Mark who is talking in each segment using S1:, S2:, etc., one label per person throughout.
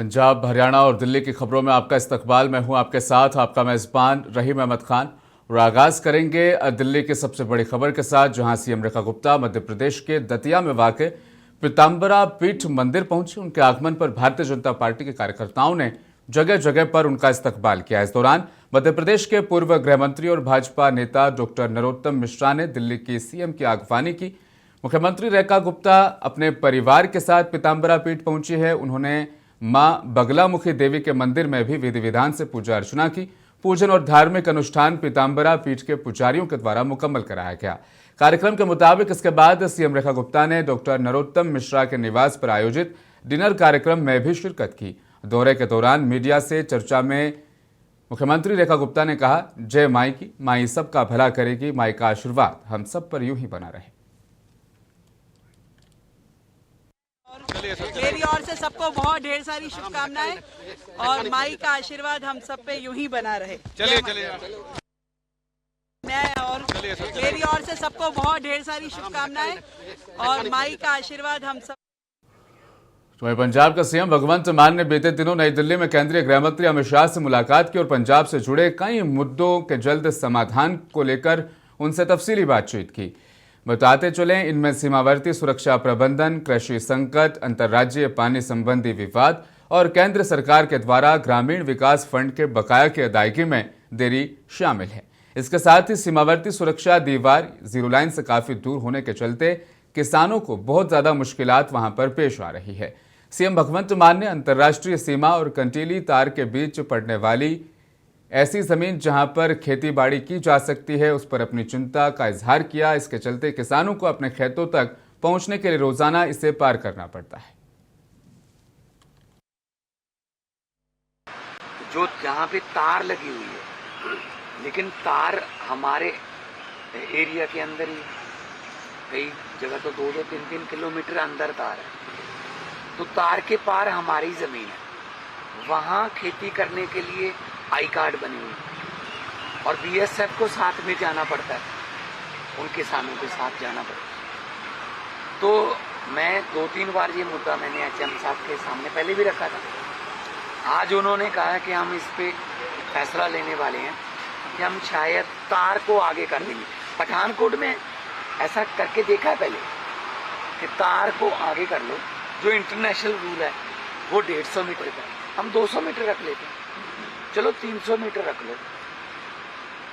S1: पंजाब, हरियाणा और दिल्ली की खबरों में आपका इस्तकबाल। मैं हूं आपके साथ आपका मेजबान रहीम अहमद खान और आगाज करेंगे दिल्ली की सबसे बड़ी खबर के साथ, जहां सीएम रेखा गुप्ता मध्य प्रदेश के दतिया में वाक़ पीताम्बरा पीठ मंदिर पहुंचे। उनके आगमन पर भारतीय जनता पार्टी के कार्यकर्ताओं ने जगह जगह पर उनका इस्तकबाल किया। इस दौरान मध्य प्रदेश के पूर्व गृह मंत्री और भाजपा नेता डॉक्टर नरोत्तम मिश्रा ने दिल्ली की सीएम की आगवानी की। मुख्यमंत्री रेखा गुप्ता अपने परिवार के साथ पीताम्बरा पीठ पहुंची है। उन्होंने मां बगलामुखी देवी के मंदिर में भी विधि विधान से पूजा अर्चना की। पूजन और धार्मिक अनुष्ठान पीताम्बरा पीठ के पुजारियों के द्वारा मुकम्मल कराया गया। कार्यक्रम के मुताबिक इसके बाद सीएम रेखा गुप्ता ने डॉक्टर नरोत्तम मिश्रा के निवास पर आयोजित डिनर कार्यक्रम में भी शिरकत की। दौरे के दौरान मीडिया से चर्चा में मुख्यमंत्री रेखा गुप्ता ने कहा, जय माई की, माई सबका भला करेगी, माई का आशीर्वाद हम सब पर यूं ही बना रहे।
S2: मेरी ओर से सबको बहुत ढेर सारी शुभकामनाएं और माई का आशीर्वाद हम सब पे यूं ही बना रहे। मेरी ओर से सबको बहुत ढेर सारी शुभकामनाएं और माई का आशीर्वाद हम सब।
S1: वहीं पंजाब का सीएम भगवंत मान ने बीते दिनों नई दिल्ली में केंद्रीय गृह मंत्री अमित शाह से मुलाकात की और पंजाब से जुड़े कई मुद्दों के जल्द समाधान को लेकर उनसे तफसीली बातचीत की। बताते चलें, इनमें सीमावर्ती सुरक्षा प्रबंधन, कृषि संकट, अंतर्राज्यीय पानी संबंधी विवाद और केंद्र सरकार के द्वारा ग्रामीण विकास फंड के बकाया की अदायगी में देरी शामिल है। इसके साथ ही सीमावर्ती सुरक्षा दीवार जीरो लाइन से काफी दूर होने के चलते किसानों को बहुत ज्यादा मुश्किलात वहां पर पेश आ रही है। सीएम भगवंत मान ने अंतर्राष्ट्रीय सीमा और कंटीली तार के बीच पड़ने वाली ऐसी जमीन जहां पर खेती बाड़ी की जा सकती है, उस पर अपनी चिंता का इजहार किया। इसके चलते किसानों को अपने खेतों तक पहुंचने के लिए रोजाना इसे पार करना पड़ता है।
S3: जो जहां पे तार लगी हुई है, लेकिन तार हमारे एरिया के अंदर ही, कई जगह तो 2-2, 3-3 किलोमीटर अंदर तार है, तो तार के पार हमारी जमीन है। वहां खेती करने के लिए आई कार्ड बनी हुई और बीएसएफ को साथ में जाना पड़ता है, उन किसानों के साथ जाना पड़ता है। तो मैं 2-3 बार ये मुद्दा मैंने एचएम साहब के सामने पहले भी रखा था। आज उन्होंने कहा कि हम इस पे फैसला लेने वाले हैं कि हम शायद तार को आगे कर देंगे। पठानकोट में ऐसा करके देखा है पहले कि तार को आगे कर लो। जो इंटरनेशनल रूल है वो 150 मीटर का, हम 200 मीटर रख लेते हैं। चलो 300 मीटर रख लो,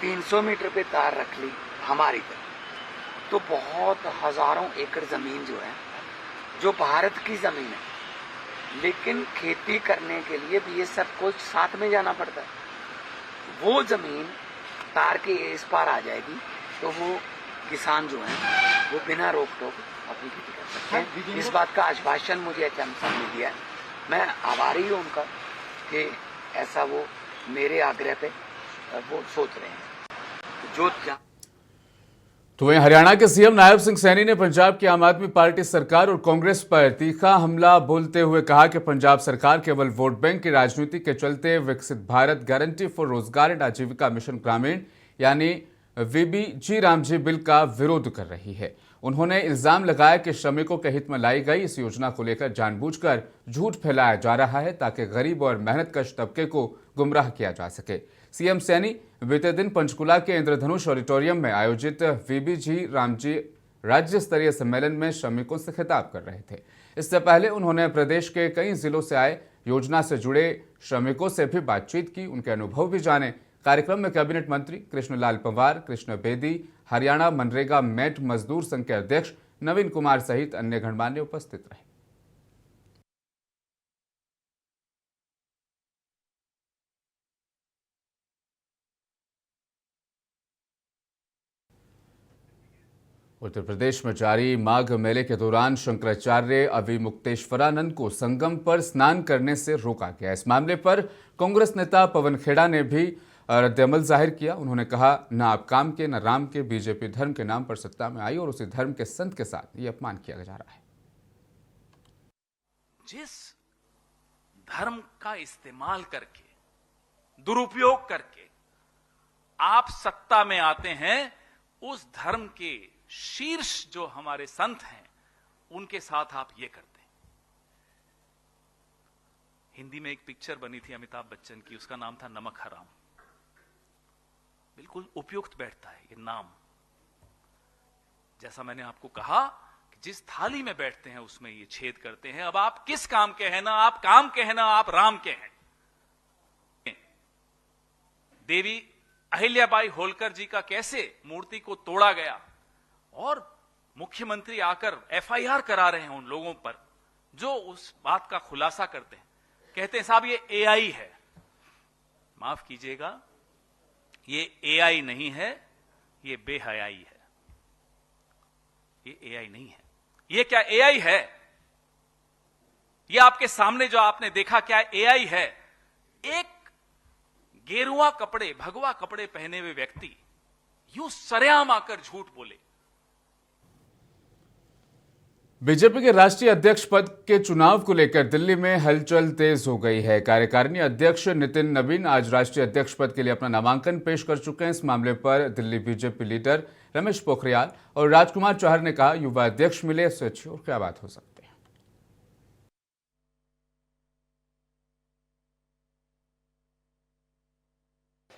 S3: 300 मीटर पे तार रख ली हमारी तरफ, तो बहुत हजारों एकड़ जमीन जो है, जो भारत की जमीन है, लेकिन खेती करने के लिए बीएसएफ को साथ में जाना पड़ता है। वो जमीन तार के इस पार आ जाएगी तो वो किसान जो है वो बिना रोक टोक अपनी खेती कर सकते हैं। इस बात का आश्वासन मुझे एचएम साहब ने दिया है। मैं आभारी हूँ उनका कि ऐसा वो मेरे आग्रह पे वो सोच रहे हैं।
S1: तो वहीं हरियाणा के सीएम नायब सिंह सैनी ने पंजाब की आम आदमी पार्टी सरकार और कांग्रेस पर तीखा हमला बोलते हुए कहा कि पंजाब सरकार केवल वोट बैंक की राजनीति के चलते विकसित भारत गारंटी फॉर रोजगार एंड आजीविका मिशन ग्रामीण यानी वीबीजी रामजी बिल का विरोध कर रही है। उन्होंने इल्जाम लगाया कि श्रमिकों के हित में लाई गई इस योजना को लेकर जानबूझकर झूठ फैलाया जा रहा है ताकि गरीब और मेहनतकश तबके को गुमराह किया जा सके। सीएम सैनी बीते दिन पंचकुला के इंद्रधनुष ऑडिटोरियम में आयोजित वीबीजी रामजी राज्य स्तरीय सम्मेलन में श्रमिकों से खिताब कर रहे थे। इससे पहले उन्होंने प्रदेश के कई जिलों से आए योजना से जुड़े श्रमिकों से भी बातचीत की, उनके अनुभव भी जाने। कार्यक्रम में कैबिनेट मंत्री कृष्णलाल पंवार, कृष्ण बेदी, हरियाणा मनरेगा मेट मजदूर संघ के अध्यक्ष नवीन कुमार सहित अन्य गणमान्य उपस्थित रहे। उत्तर प्रदेश में जारी माघ मेले के दौरान शंकराचार्य अविमुक्तेश्वरानंद को संगम पर स्नान करने से रोका गया। इस मामले पर कांग्रेस नेता पवन खेड़ा ने भी रद्दअमल जाहिर किया। उन्होंने कहा, न आप काम के न राम के, बीजेपी धर्म के नाम पर सत्ता में आई और उसी धर्म के संत के साथ ये अपमान किया जा रहा है।
S4: जिस धर्म का इस्तेमाल करके, दुरुपयोग करके आप सत्ता में आते हैं, उस धर्म के शीर्ष जो हमारे संत हैं उनके साथ आप ये करते हैं। हिंदी में एक पिक्चर बनी थी अमिताभ बच्चन की, उसका नाम था नमक हराम। बिल्कुल उपयुक्त बैठता है ये नाम। जैसा मैंने आपको कहा कि जिस थाली में बैठते हैं उसमें ये छेद करते हैं। अब आप किस काम के हैं, ना आप काम के हैं ना आप राम के हैं। देवी अहिल्याबाई होलकर जी का कैसे मूर्ति को तोड़ा गया और मुख्यमंत्री आकर एफआईआर करा रहे हैं उन लोगों पर जो उस बात का खुलासा करते हैं। कहते हैं साहब ये एआई है। माफ कीजिएगा, ये एआई नहीं है, ये बेहयाई है। ये एआई नहीं है। ये क्या एआई है? ये आपके सामने जो आपने देखा क्या एआई है? एक गेरुआ कपड़े, भगवा कपड़े पहने हुए व्यक्ति यूं सरेआम आकर झूठ बोले।
S1: बीजेपी के राष्ट्रीय अध्यक्ष पद के चुनाव को लेकर दिल्ली में हलचल तेज हो गई है। कार्यकारिणी अध्यक्ष नितिन नवीन आज राष्ट्रीय अध्यक्ष पद के लिए अपना नामांकन पेश कर चुके हैं। इस मामले पर दिल्ली बीजेपी लीडर रमेश पोखरियाल और राजकुमार चौहर ने कहा, युवा अध्यक्ष मिले, इससे अच्छी और क्या बात हो सकती है।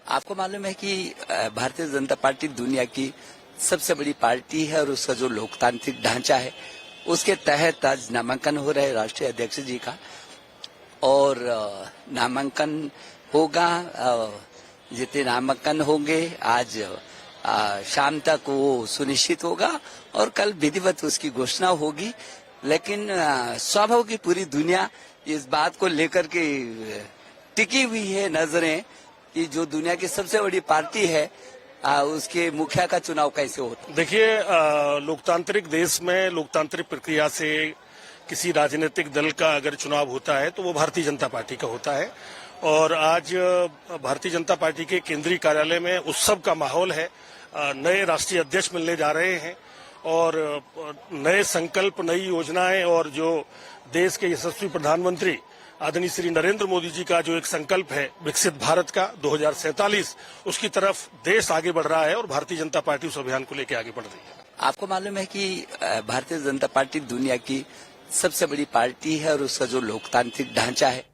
S5: आपको मालूम है कि भारतीय जनता पार्टी दुनिया की सबसे बड़ी पार्टी है और उसका जो लोकतांत्रिक ढांचा है उसके तहत आज नामांकन हो रहा है राष्ट्रीय अध्यक्ष जी का। और नामांकन होगा, जितने नामांकन होंगे आज शाम तक वो सुनिश्चित होगा और कल विधिवत उसकी घोषणा होगी। लेकिन स्वाभाविक की पूरी दुनिया इस बात को लेकर के टिकी हुई है नजरें कि जो दुनिया की सबसे बड़ी पार्टी है उसके मुखिया का चुनाव कैसे होता।
S6: देखिए, लोकतांत्रिक देश में लोकतांत्रिक प्रक्रिया से किसी राजनीतिक दल का अगर चुनाव होता है तो वो भारतीय जनता पार्टी का होता है। और आज भारतीय जनता पार्टी के केंद्रीय कार्यालय में उत्सव का माहौल है। नए राष्ट्रीय अध्यक्ष मिलने जा रहे हैं और नए संकल्प, नई योजनाएं और जो देश के यशस्वी प्रधानमंत्री आदरणीय श्री नरेंद्र मोदी जी का जो एक संकल्प है विकसित भारत का 2047, उसकी तरफ देश आगे बढ़ रहा है और भारतीय जनता पार्टी उस अभियान को लेकर आगे बढ़ रही है।
S5: आपको मालूम है कि भारतीय जनता पार्टी दुनिया की सबसे बड़ी पार्टी है और उसका जो लोकतांत्रिक ढांचा है।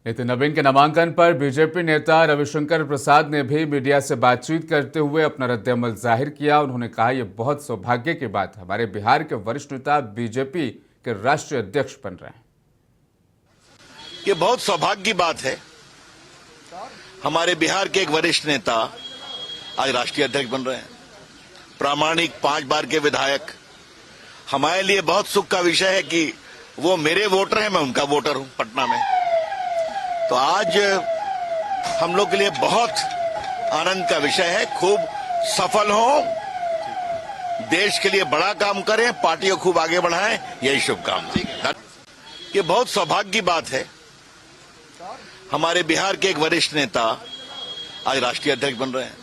S1: नितिन नवीन के नामांकन पर बीजेपी नेता रविशंकर प्रसाद ने भी मीडिया से बातचीत करते हुए अपना रद्द-ए-अमल जाहिर किया। उन्होंने कहा, यह बहुत सौभाग्य की बात है, हमारे बिहार के वरिष्ठ नेता बीजेपी के राष्ट्रीय अध्यक्ष बन रहे हैं।
S7: ये बहुत सौभाग्य की बात है, हमारे बिहार के एक वरिष्ठ नेता आज राष्ट्रीय अध्यक्ष बन रहे हैं। प्रामाणिक 5 बार के विधायक। हमारे लिए बहुत सुख का विषय है कि वो मेरे वोटर हैं, मैं उनका वोटर हूं पटना में। तो आज हम लोग के लिए बहुत आनंद का विषय है। खूब सफल हो, देश के लिए बड़ा काम करें, पार्टी को खूब आगे बढ़ाएं, यही शुभकामना। ये बहुत सौभाग्य की बात है, हमारे बिहार के एक वरिष्ठ नेता आज राष्ट्रीय अध्यक्ष बन रहे हैं।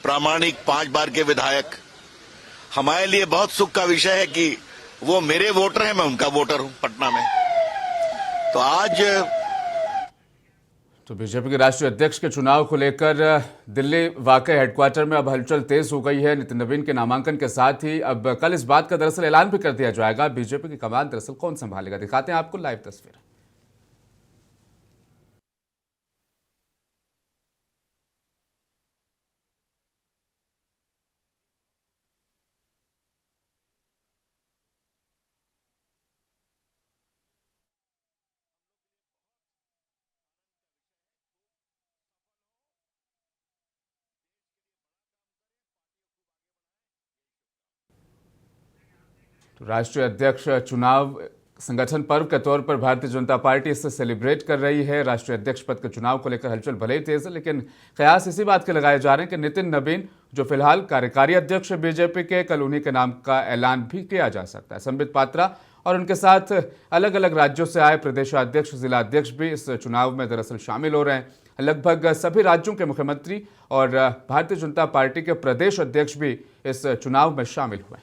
S7: प्रामाणिक 5 बार के विधायक। हमारे लिए बहुत सुख का विषय है कि वो मेरे वोटर हैं, मैं उनका वोटर हूं पटना में। तो आज
S1: बीजेपी के राष्ट्रीय अध्यक्ष के चुनाव को लेकर दिल्ली वाकई हेडक्वार्टर में अब हलचल तेज हो गई है। नितिन नवीन के नामांकन के साथ ही अब कल इस बात का दरअसल ऐलान भी कर दिया जाएगा, बीजेपी की कमान दरअसल कौन संभालेगा। दिखाते हैं आपको लाइव तस्वीर। तो राष्ट्रीय अध्यक्ष चुनाव संगठन पर्व के तौर पर भारतीय जनता पार्टी इससे सेलिब्रेट कर रही है। राष्ट्रीय अध्यक्ष पद के चुनाव को लेकर हलचल भले ही तेज है, लेकिन कयास इसी बात के लगाए जा रहे हैं कि नितिन नवीन जो फिलहाल कार्यकारी अध्यक्ष है बीजेपी के, कल उन्हीं के नाम का ऐलान भी किया जा सकता है। संबित पात्रा और उनके साथ अलग अलग राज्यों से आए प्रदेशाध्यक्ष, जिला अध्यक्ष भी इस चुनाव में दरअसल शामिल हो रहे हैं। लगभग सभी राज्यों के मुख्यमंत्री और भारतीय जनता पार्टी के प्रदेश अध्यक्ष भी इस चुनाव में शामिल हुए।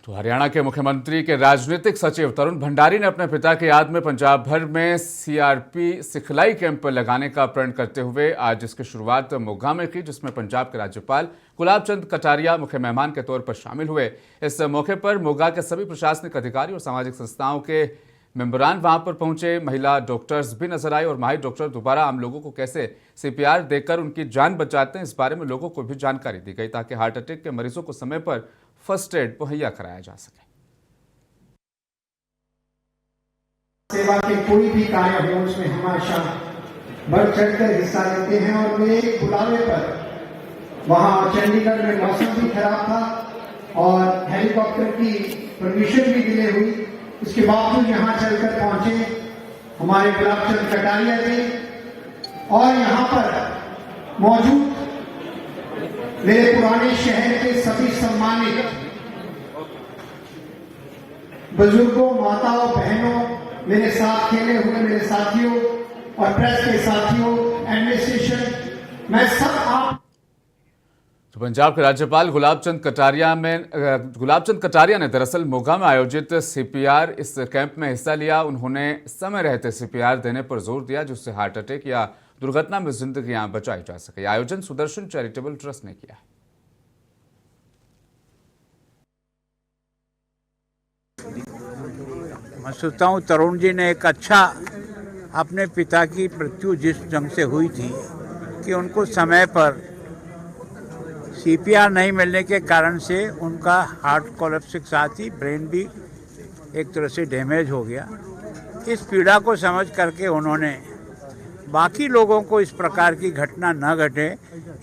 S1: तो हरियाणा के मुख्यमंत्री के राजनीतिक सचिव तरुण भंडारी ने अपने पिता की याद में पंजाब भर में सीआरपी सिखलाई कैंप लगाने का प्रण करते हुए आज इसकी शुरुआत मोगा में की, जिसमें पंजाब के राज्यपाल गुलाब चंद कटारिया मुख्य मेहमान के तौर पर शामिल हुए। इस मौके पर मोगा के सभी प्रशासनिक अधिकारी और सामाजिक संस्थाओं के मेंबरान वहां पर पहुंचे। महिला डॉक्टर्स भी नजर आए और माहिर डॉक्टर दोबारा आम लोगों को कैसे सीपीआर देकर उनकी जान बचाते हैं, इस बारे में लोगों को भी जानकारी दी गई, ताकि हार्ट अटैक के मरीजों को समय पर फर्स्ट एड मुहैया कराया जा सके।
S8: सेवा के कोई भी कार्य हो उसमें हमेशा बढ़ चढ़कर हिस्सा लेते हैं और मेरे बुलावे पर वहां चंडीगढ़ में मौसम भी खराब था और हेलीकॉप्टर की परमिशन भी डिले हुई, इसके बावजूद यहां चलकर पहुंचे हमारे गुलाब चंद कटारिया जी और यहां पर मौजूद मेरे पुराने शहर के सभी सम्मानित बुजुर्गों, माताओं, बहनों, मेरे साथ खेले हुए मेरे साथियों और प्रेस के साथियों, एडमिनिस्ट्रेशन, मैं सब आप।
S1: तो पंजाब के राज्यपाल गुलाब चंद कटारिया ने दरअसल मोगा में आयोजित सीपीआर इस कैंप में हिस्सा लिया। उन्होंने समय रहते सीपीआर देने पर जोर दिया, जिससे हार्ट अटैक या दुर्घटना में जिंदगियां बचाई जा सके। आयोजन सुदर्शन चैरिटेबल ट्रस्ट ने किया है।
S9: मैं सोचता हूँ तरुण जी ने एक अच्छा, अपने पिता की मृत्यु जिस ढंग से हुई थी कि उनको समय पर सीपीआर नहीं मिलने के कारण से उनका हार्ट कोलैप्स के साथ ही ब्रेन भी एक तरह से डैमेज हो गया। इस पीड़ा को समझ करके उन्होंने बाकी लोगों को इस प्रकार की घटना न घटे,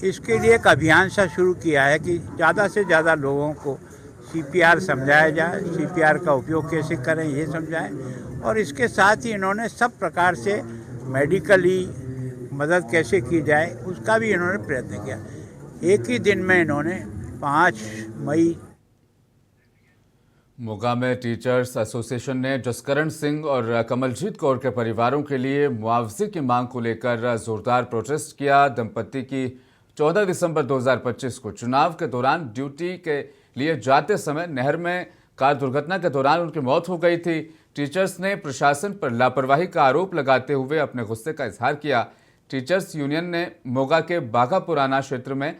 S9: इसके लिए एक अभियान सा शुरू किया है कि ज़्यादा से ज़्यादा लोगों को सीपीआर समझाया जाए, सीपीआर का उपयोग कैसे करें ये समझाएं, और इसके साथ ही इन्होंने सब प्रकार से मेडिकली मदद कैसे की जाए उसका भी इन्होंने प्रयत्न किया। एक ही दिन में इन्होंने 5 मई
S1: मोगा में टीचर्स एसोसिएशन ने जसकरण सिंह और कमलजीत कौर के परिवारों के लिए मुआवजे की मांग को लेकर जोरदार प्रोटेस्ट किया। दंपति की 14 दिसंबर 2025 को चुनाव के दौरान ड्यूटी के लिए जाते समय नहर में कार दुर्घटना के दौरान उनकी मौत हो गई थी। टीचर्स ने प्रशासन पर लापरवाही का आरोप लगाते हुए अपने गुस्से का इजहार किया। टीचर्स यूनियन ने मोगा के बाघा पुराना क्षेत्र में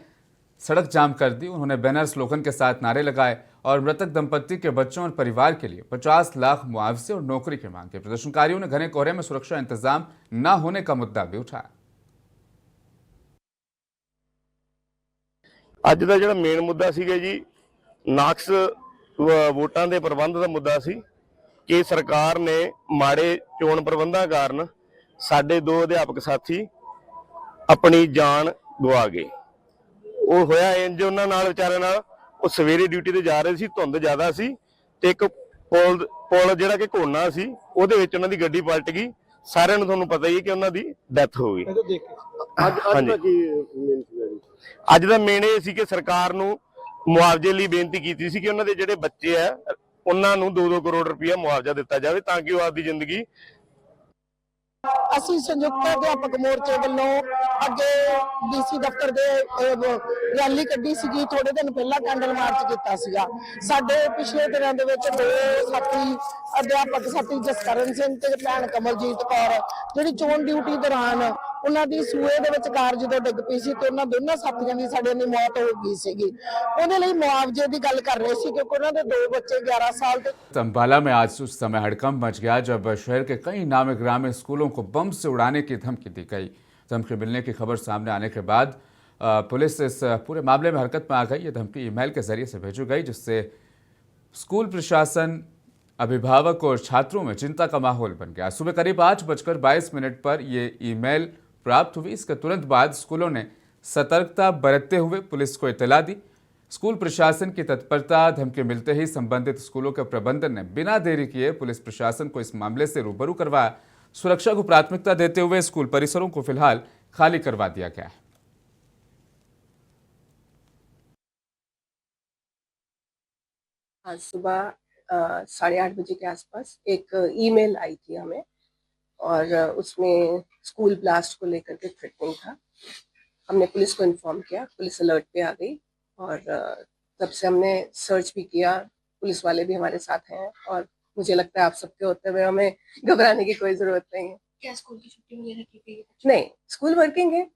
S1: सड़क जाम कर दी। उन्होंने बैनर स्लोगन के साथ नारे लगाए और मृतक दंपति के बच्चों और परिवार के लिए 50 लाख मुआवजे और नौकरी की मांग की। प्रदर्शनकारियों ने घने कोहरे में सुरक्षा इंतजाम न होने का मुद्दा भी उठाया।
S10: ਅੱਜ ਦਾ ਜਿਹੜਾ ਮੇਨ ਮੁੱਦਾ ਸੀਗਾ ਜੀ, ਨਾਕਸ ਵੋਟਾਂ ਦੇ ਪ੍ਰਬੰਧ ਦਾ ਮੁੱਦਾ ਸੀ ਕਿ ਸਰਕਾਰ ਨੇ ਮਾੜੇ ਚੋਣ ਪ੍ਰਬੰਧਾਂ ਕਾਰਨ ਸਾਡੇ 2 ਅਧਿਆਪਕ ਸਾਥੀ ਆਪਣੀ ਜਾਨ ਗਵਾ ਗਏ। ਉਹ ਹੋਇਆ ਇੰਜ ਉਹਨਾਂ ਨਾਲ ਵਿਚਾਰਿਆਂ ਨਾਲ, ਉਹ ਸਵੇਰੇ ਡਿਊਟੀ ਤੇ ਜਾ ਰਹੇ ਸੀ, ਧੁੰਦ ਜ਼ਿਆਦਾ ਸੀ ਤੇ ਇੱਕ ਪੁਲ ਜਿਹੜਾ ਕਿ ਘੋਨਾ ਸੀ ਉਹਦੇ ਵਿੱਚ ਉਹਨਾਂ ਦੀ ਗੱਡੀ ਪਲਟ ਗਈ। ਸਾਰਿਆਂ ਨੂੰ ਤੁਹਾਨੂੰ ਪਤਾ ਹੀ ਹੈ ਕਿ ਉਹਨਾਂ ਦੀ ਡੈਥ ਹੋ ਗਈ। ਅੱਜ ਦਾ ਮੇਨ ਇਹ ਸੀ ਕਿ ਸਰਕਾਰ ਨੂੰ ਮੁਆਵਜ਼ੇ ਲਈ ਬੇਨਤੀ ਕੀਤੀ ਸੀ ਕਿ ਉਹਨਾਂ ਦੇ ਜਿਹੜੇ ਬੱਚੇ ਆ ਉਹਨਾਂ ਨੂੰ 2-2 ਕਰੋੜ ਰੁਪਇਆ ਮੁਆਵਜ਼ਾ ਦਿੱਤਾ ਜਾਵੇ ਤਾਂ ਕਿ ਉਹ ਆਪਦੀ ਜ਼ਿੰਦਗੀ।
S11: ਅਸੀਂ ਸੰਯੁਕਤ ਅਧਿਆਪਕ ਮੋਰਚੇ ਵੱਲੋਂ ਅੱਗੇ ਡੀਸੀ ਦਫ਼ਤਰ ਦੇ ਰੈਲੀ ਕੱਢੀ ਸੀਗੀ। ਥੋੜੇ ਦਿਨ ਪਹਿਲਾਂ ਕੈਂਡਲ ਮਾਰਚ ਕੀਤਾ ਸੀਗਾ। ਸਾਡੇ ਪਿਛਲੇ ਦਿਨਾਂ ਦੇ ਵਿੱਚ 2 ਸਾਥੀ ਅਧਿਆਪਕ ਸਾਥੀ ਜਸਕਰਨ ਸਿੰਘ ਤੇ ਭੈਣ ਕਮਲਜੀਤ ਕੌਰ ਜਿਹੜੀ ਚੋਣ ਡਿਊਟੀ ਦੌਰਾਨ ਉਹਨਾਂ ਦੀ ਸੂਏ ਦੇ ਵਿੱਚ ਕਾਰ ਜਦੋਂ ਡਿੱਗ ਪਈ ਸੀ ਤੇ ਉਹਨਾਂ ਦੋਨਾਂ ਸਾਥੀਆਂ ਦੀ ਸਾਡੇ ਦੀ ਮੌਤ ਹੋ ਗਈ ਸੀਗੀ। ਉਹਦੇ ਲਈ ਮੁਆਵਜ਼ੇ ਦੀ ਗੱਲ ਕਰ ਰਹੇ ਸੀ क्योंकि ਉਹਨਾਂ ਦੇ 2 ਬੱਚੇ 11 साल के।
S1: अंबाला में आज उस समय हड़कंप मच गया जब शहर के कई नामी ग्रामीण स्कूलों को बम से उड़ाने की धमकी दी गई। धमकी मिलने की खबर सामने आने के बाद पुलिस इस पूरे मामले में हरकत में आ गई। ये धमकी ईमेल के जरिए से भेजी गई, जिससे स्कूल प्रशासन, अभिभावक और छात्रों में चिंता का माहौल बन गया। सुबह करीब 8:22 पर ये ईमेल प्राप्त हुई। इसके तुरंत बाद स्कूलों ने सतर्कता बरतते हुए पुलिस को इत्तला दी। स्कूल प्रशासन की तत्परता, धमकी मिलते ही संबंधित स्कूलों के प्रबंधन ने बिना देरी किए पुलिस प्रशासन को इस मामले से रूबरू करवाया। सुरक्षा को प्राथमिकता देते हुए स्कूल परिसरों को फिलहाल खाली करवा दिया गया है।
S12: आज सुबह 8:30 बजे के आसपास एक ईमेल आई थी हमें और उसमें स्कूल ब्लास्ट को लेकर के थ्रेटनिंग था। हमने पुलिस को इन्फॉर्म किया, पुलिस अलर्ट पे आ गई और तब से हमने सर्च भी किया, पुलिस वाले भी हमारे साथ हैं और मुझे लगता है आप सबके होते हुए हमें घबराने की कोई जरूरत नहीं है।
S13: क्या स्कूल की छुट्टी वगैरह की गई है?
S12: नहीं, स्कूल वर्किंग है।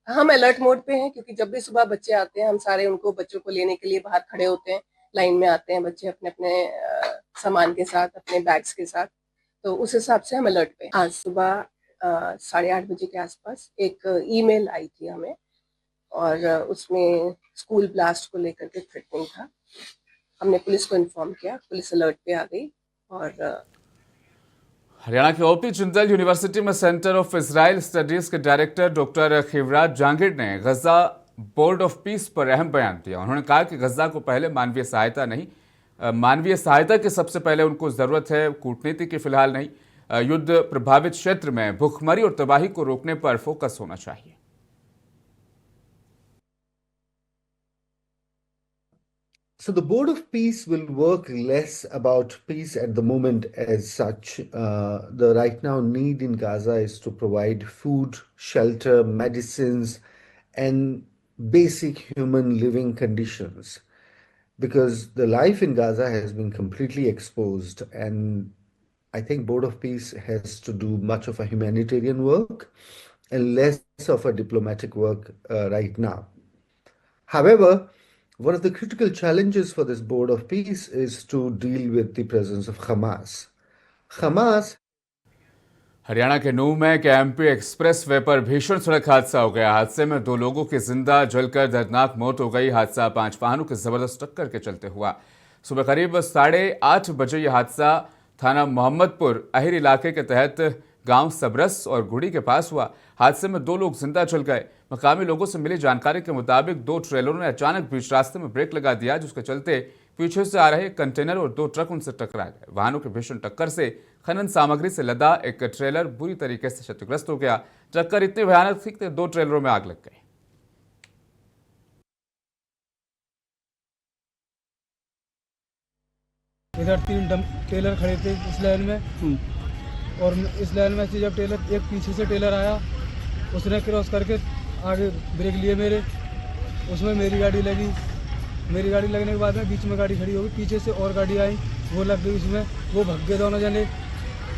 S12: हम अलर्ट मोड पे हैं क्योंकि जब भी सुबह बच्चे आते हैं हम सारे उनको बच्चों को लेने के लिए बाहर खड़े होते हैं, लाइन में आते हैं बच्चे अपने अपने सामान के साथ, अपने बैग्स के साथ, तो उस हिसाब से हम अलर्ट पे। आज सुबह 8:30 बजे के आसपास एक ईमेल आई थी हमें और उसमें स्कूल ब्लास्ट को लेकर के थ्रेटनिंग था। हमने पुलिस को इन्फॉर्म किया, पुलिस अलर्ट पे आ गई और
S1: हरियाणा के ओपी जिंदल यूनिवर्सिटी में सेंटर ऑफ इजराइल स्टडीज के डायरेक्टर डॉक्टर खिवराज जहांगीर ने गजा बोर्ड ऑफ पीस पर अहम बयान दिया। उन्होंने कहा कि गजा को पहले मानवीय सहायता नहीं, मानवीय सहायता की सबसे पहले उनको जरूरत है, कूटनीति की फिलहाल नहीं। युद्ध प्रभावित क्षेत्र में भूखमरी और तबाही को रोकने पर फोकस होना चाहिए।
S14: So the Board of Peace will work less about peace at the moment as such. The right now need in Gaza is to provide food, shelter, medicines, and basic human living conditions. Because the life in Gaza has been completely exposed, and I think Board of Peace has to do much of a humanitarian work and less of a diplomatic work right now. However, one of the critical challenges for this Board of Peace is to deal with the presence of Hamas. Hamas
S1: Haryana के नूह में KMP express way पर भीषण सड़क हादसा हो गया। हादसे में 2 लोगों की जिंदा जलकर दर्दनाक मौत हो गई। हादसा 5 वाहनों की जबरदस्त टक्कर के चलते हुआ। सुबह करीब 8:30 बजे यह हादसा थाना मोहम्मदपुर अहिर इलाके के तहत गांव सबरस और गुड़ी के पास हुआ। हादसे में 2 लोग जिंदा जल गए। मकामी लोगों से मिली जानकारी के मुताबिक 2 ट्रेलरों ने अचानक बीच रास्ते में ब्रेक लगा दिया, जिसके चलते पीछे से आ रहे कंटेनर और 2 ट्रक उनसे टकरा गए। वाहनों की भीषण टक्कर से खनन सामग्री से लदा एक ट्रेलर बुरी तरीके से क्षतिग्रस्त हो गया। टक्कर इतनी भयानक थी कि 2 ट्रेलरों में आग लग गई।
S15: इधर 3 टेलर खड़े थे इस लाइन में, और इस लाइन में से जब टेलर एक पीछे से टेलर आया, उसने क्रॉस करके आगे ब्रेक लिए मेरे, उसमें मेरी गाड़ी लगी। मेरी गाड़ी लगने के बाद में बीच में गाड़ी खड़ी हो गई, पीछे से और गाड़ी आई, वो लग गई उसमें, वो भग गए दोनों जने।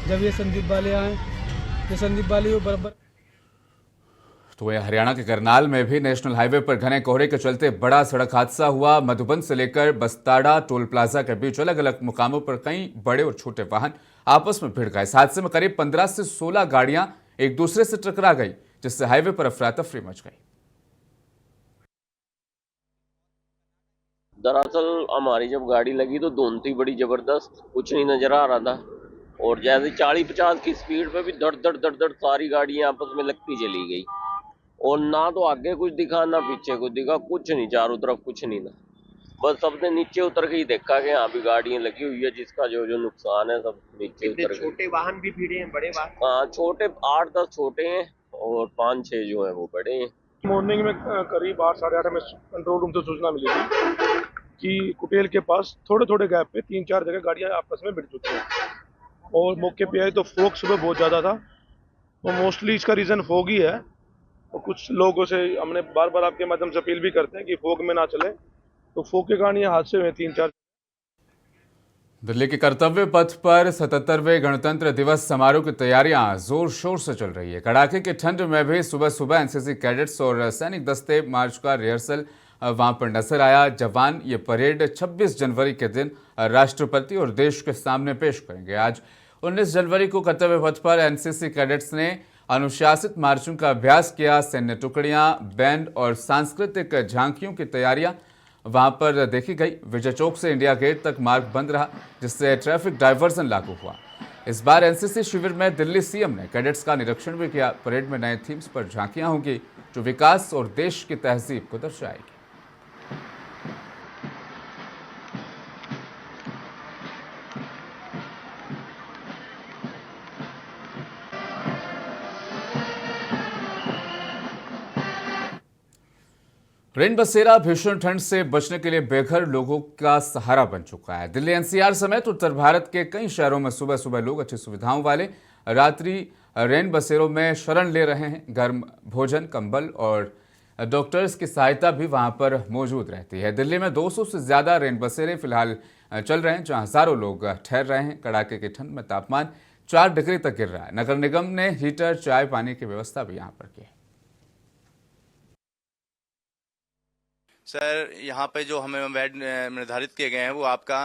S15: जब ये संदीप वाले आए, ये संदीप वाले वो बराबर।
S1: तो वह हरियाणा के करनाल में भी नेशनल हाईवे पर घने कोहरे के चलते बड़ा सड़क हादसा हुआ। मधुबन से लेकर बस्ताड़ा टोल प्लाजा के बीच अलग अलग मुकामों पर कई बड़े और छोटे वाहन आपस में भिड़ गए। इस हादसे में करीब 15 से 16 गाड़ियां एक दूसरे से टकरा गई, जिससे हाईवे पर अफरा तफरी मच गई।
S16: दरअसल हमारी जब गाड़ी लगी तो धुंध थी बड़ी जबरदस्त, कुछ नहीं नजर आ रहा था, और जैसे 40-50 की स्पीड पे भी धड़ धड़ धड़ धड़ सारी गाड़ियां आपस में लगती चली गई, और ना तो आगे कुछ दिखा ना पीछे कुछ दिखा, कुछ नहीं, चारों तरफ कुछ नहीं था। बस सबने नीचे उतर के ही देखा कि यहाँ भी गाड़ियां लगी हुई है, जिसका जो जो नुकसान है सब नीचे उतर गए।
S17: छोटे वाहन भी भिड़े हैं, बड़े वाहन?
S16: हाँ, छोटे 8-10 छोटे हैं और 5-6 जो है वो बड़े हैं।
S6: मॉर्निंग में करीब 8-8:30 में कंट्रोल रूम से सूचना मिली थी कि कुटेल के पास थोड़े थोड़े गैप पे 3-4 जगह गाड़ियां आपस में भिड़ चुकी हैं, और मौके पे आए तो फोग सुबह बहुत ज़्यादा था, तो मोस्टली इसका रीज़न फोग ही है। और कुछ लोगों से हमने बार बार आपके माध्यम से अपील भी करते हैं कि फोग में ना चले, तो फोग के कारण ये हादसे हुए 3-4।
S1: दिल्ली के कर्तव्य पथ पर 77वें गणतंत्र दिवस समारोह की तैयारियां जोर शोर से चल रही है। कड़ाके की ठंड में भी सुबह सुबह एनसीसी कैडेट्स और सैनिक दस्ते मार्च का रिहर्सल वहां पर नजर आया। जवान ये परेड 26 जनवरी के दिन राष्ट्रपति और देश के सामने पेश करेंगे। आज 19 जनवरी को कर्तव्य पथ पर एनसीसी कैडेट्स ने अनुशासित मार्चों का अभ्यास किया। सैन्य टुकड़ियां, बैंड और सांस्कृतिक झांकियों की तैयारियां वहां पर देखी गई। विजय चौक से इंडिया गेट तक मार्ग बंद रहा, जिससे ट्रैफिक डायवर्जन लागू हुआ। इस बार एनसीसी शिविर में दिल्ली सीएम ने कैडेट्स का निरीक्षण भी किया। परेड में नए थीम्स पर झांकियां होंगी जो विकास और देश की तहजीब को दर्शाएगी। रेन बसेरा भीषण ठंड से बचने के लिए बेघर लोगों का सहारा बन चुका है। दिल्ली एनसीआर समेत उत्तर भारत के कई शहरों में सुबह सुबह लोग अच्छी सुविधाओं वाले रात्रि रेन बसेरों में शरण ले रहे हैं। गर्म भोजन, कंबल और डॉक्टर्स की सहायता भी वहां पर मौजूद रहती है। दिल्ली में 200 से ज्यादा रेन बसेरे फिलहाल चल रहे हैं, जहां हजारों लोग ठहर रहे हैं। कड़ाके की ठंड में तापमान 4 डिग्री तक गिर रहा है। नगर निगम ने हीटर, चाय पानी की व्यवस्था भी यहाँ पर की है।
S18: सर, यहाँ पे जो हमें बेड निर्धारित किए गए हैं वो आपका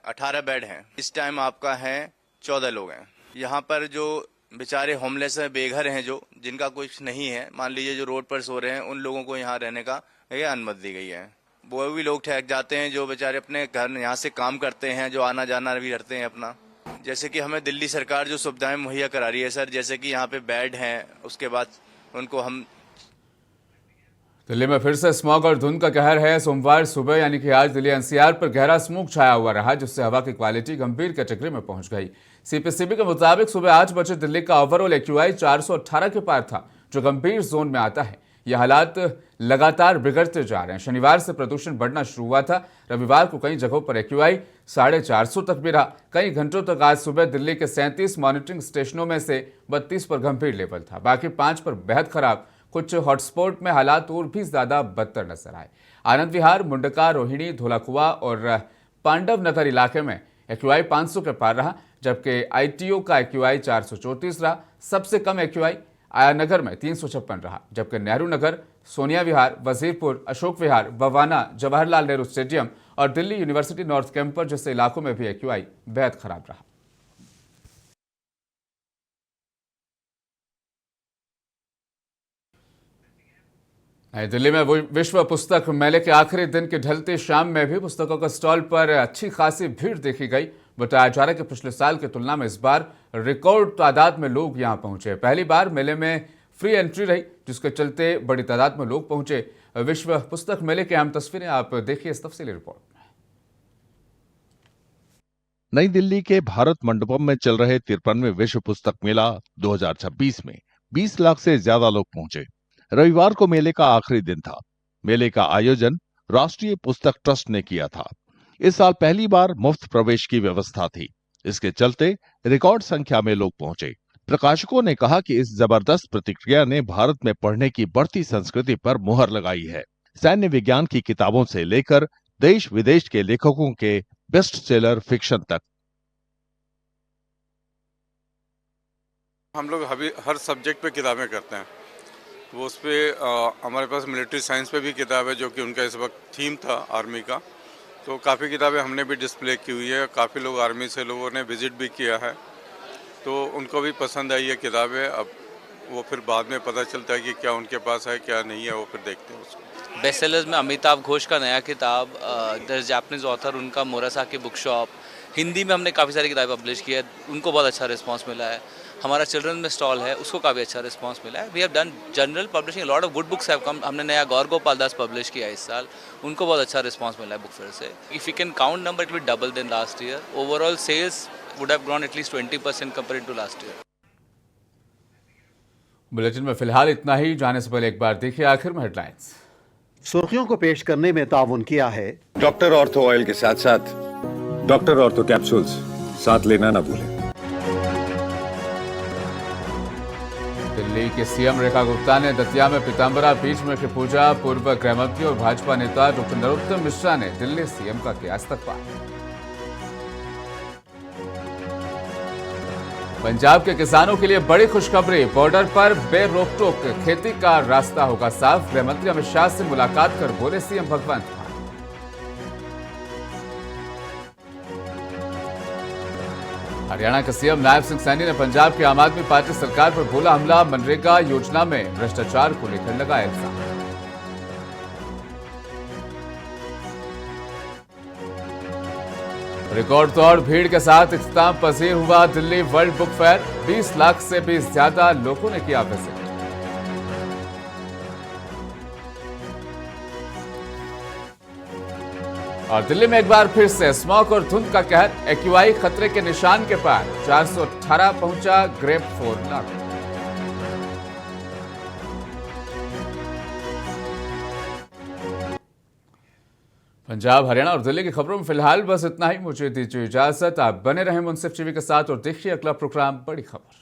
S18: 18 बेड हैं। इस टाइम आपका है 14 लोग हैं। यहाँ पर जो बेचारे होमलेस हैं, बेघर हैं, जो जिनका कुछ नहीं है, मान लीजिए जो रोड पर सो रहे हैं, उन लोगों को यहाँ रहने का अनुमति दी गई है। वो भी लोग ठहर जाते हैं जो बेचारे अपने घर यहाँ से काम करते हैं, जो आना जाना भी करते हैं अपना। जैसे कि हमें दिल्ली सरकार जो सुविधाएं मुहैया करा रही है सर, जैसे कि यहाँ पे बेड हैं, उसके बाद उनको हम
S1: दिल्ली में फिर से स्मॉग और धुंध का कहर है। सोमवार सुबह यानी कि आज दिल्ली एनसीआर पर गहरा स्मोक छाया हुआ रहा, जिससे हवा की क्वालिटी गंभीर कैटेगरी में पहुंच गई। सीपीसीबी के मुताबिक सुबह 8 बजे दिल्ली का ओवरऑल एक्यूआई 418 के पार था, जो गंभीर जोन में आता है। यह हालात लगातार बिगड़ते जा रहे हैं। शनिवार से प्रदूषण बढ़ना शुरू हुआ था। रविवार को कई जगहों पर एक्यूआई 450 तक भी रहा। कई घंटों तक आज सुबह दिल्ली के 37 मॉनिटरिंग स्टेशनों में से 32 पर गंभीर लेवल था, बाकी 5 पर बेहद खराब। कुछ हॉटस्पॉट में हालात और भी ज्यादा बदतर नजर आए। आनंद विहार, मुंडका, रोहिणी, धोलाकुआ और पांडव नगर इलाके में एक्यूआई 500 के पार रहा, जबकि आईटीओ का एक्यूआई 434 रहा। सबसे कम एक्यूआई आया नगर में 356 रहा, जबकि नेहरू नगर, सोनिया विहार, वजीरपुर, अशोक विहार, बवाना, जवाहरलाल नेहरू स्टेडियम और दिल्ली यूनिवर्सिटी नॉर्थ कैंपस जैसे इलाकों में भी एक्यूआई बेहद खराब रहा। नई दिल्ली में विश्व पुस्तक मेले के आखिरी दिन की ढलती शाम में भी पुस्तकों के स्टॉल पर अच्छी खासी भीड़ देखी गई। बताया जा रहा है कि पिछले साल की तुलना में इस बार रिकॉर्ड तादाद में लोग यहां पहुंचे। पहली बार मेले में फ्री एंट्री रही, जिसके चलते बड़ी तादाद में लोग पहुंचे। विश्व पुस्तक मेले की अहम तस्वीरें आप देखिए इस तफसीली रिपोर्ट में।
S19: नई दिल्ली के भारत मंडपम में चल रहे 53वें विश्व पुस्तक मेला 2026 में 20 लाख से ज्यादा लोग पहुंचे। रविवार को मेले का आखिरी दिन था। मेले का आयोजन राष्ट्रीय पुस्तक ट्रस्ट ने किया था। इस साल पहली बार मुफ्त प्रवेश की व्यवस्था थी। इसके चलते रिकॉर्ड संख्या में लोग पहुंचे। प्रकाशकों ने कहा कि इस जबरदस्त प्रतिक्रिया ने भारत में पढ़ने की बढ़ती संस्कृति पर मुहर लगाई है। सैन्य विज्ञान की किताबों से लेकर देश विदेश के लेखकों के बेस्ट सेलर फिक्शन तक।
S20: हम लोग हर सब्जेक्ट पे किताबें करते हैं। वो उस पर हमारे पास मिलिट्री साइंस पे भी किताब है, जो कि उनका इस वक्त थीम था आर्मी का। तो काफ़ी किताबें हमने भी डिस्प्ले की हुई है। काफ़ी लोग आर्मी से लोगों ने विजिट भी किया है, तो उनको भी पसंद आई है किताबें। अब वो फिर बाद में पता चलता है कि क्या उनके पास है क्या नहीं है, वो फिर देखते हैं उसको।
S21: बेस्ट सेलर्स में अमिताभ घोष का नया किताब, द जापानीज ऑथर, उनका मोरासाकी बुक शॉप। हिंदी में हमने काफ़ी सारी किताबें पब्लिश की है, उनको बहुत अच्छा रिस्पांस मिला है। हमारा चिल्ड्रन में स्टॉल है, उसको काफ़ी अच्छा रिस्पांस मिला है। We have done general publishing, lot of good books have come. हमने नया गौर गोपाल दास पब्लिश किया इस साल, उनको बहुत अच्छा रिस्पांस मिला है बुक फेयर से। If you can count number, it will double then last year. Overall sales would have grown at least 20% compared to last year.
S1: Bulletin में फिलहाल इतना ही। जाने से पहले एक बार देखिए आखिर में हेडलाइंस।
S22: सुर्खियों को पेश करने में ताउन किया है
S23: डॉक्टर ऑर्थो ऑयल के साथ साथ डॉक्टर ऑर्थो कैप्सूल्स साथ लेना ना भूलें।
S1: दिल्ली के सीएम रेखा गुप्ता ने दतिया में पीताम्बरा पीठ में की पूजा। पूर्व गृहमंत्री और भाजपा नेता डॉक्टर नरोत्तम मिश्रा ने दिल्ली सीएम का किया इस्तकबाल। पंजाब के किसानों के लिए बड़ी खुशखबरी, बॉर्डर पर बेरोक-टोक खेती का रास्ता होगा साफ। गृहमंत्री अमित शाह से मुलाकात कर बोले सीएम भगवंत मान। हरियाणा के सीएम नायब सिंह सैनी ने पंजाब की आम आदमी पार्टी सरकार पर बोला हमला। मनरेगा योजना में भ्रष्टाचार को लेकर लगाया इल्जाम। रिकॉर्ड तोड़ भीड़ के साथ इख्तिताम पसीर हुआ Delhi world book fair. 20 lakh से भी ज्यादा लोगों ने किया विजिट। और दिल्ली में एक बार फिर से स्मॉग और धुंध का कहर। एक्यूआई खतरे के निशान के पार 418 पहुंचा ग्रेप फोर। पंजाब, हरियाणा और दिल्ली की खबरों में फिलहाल बस इतना ही। मुझे दीजिए इजाजत। आप बने रहें मुंसिफ टीवी के साथ और देखिए अगला प्रोग्राम बड़ी खबर।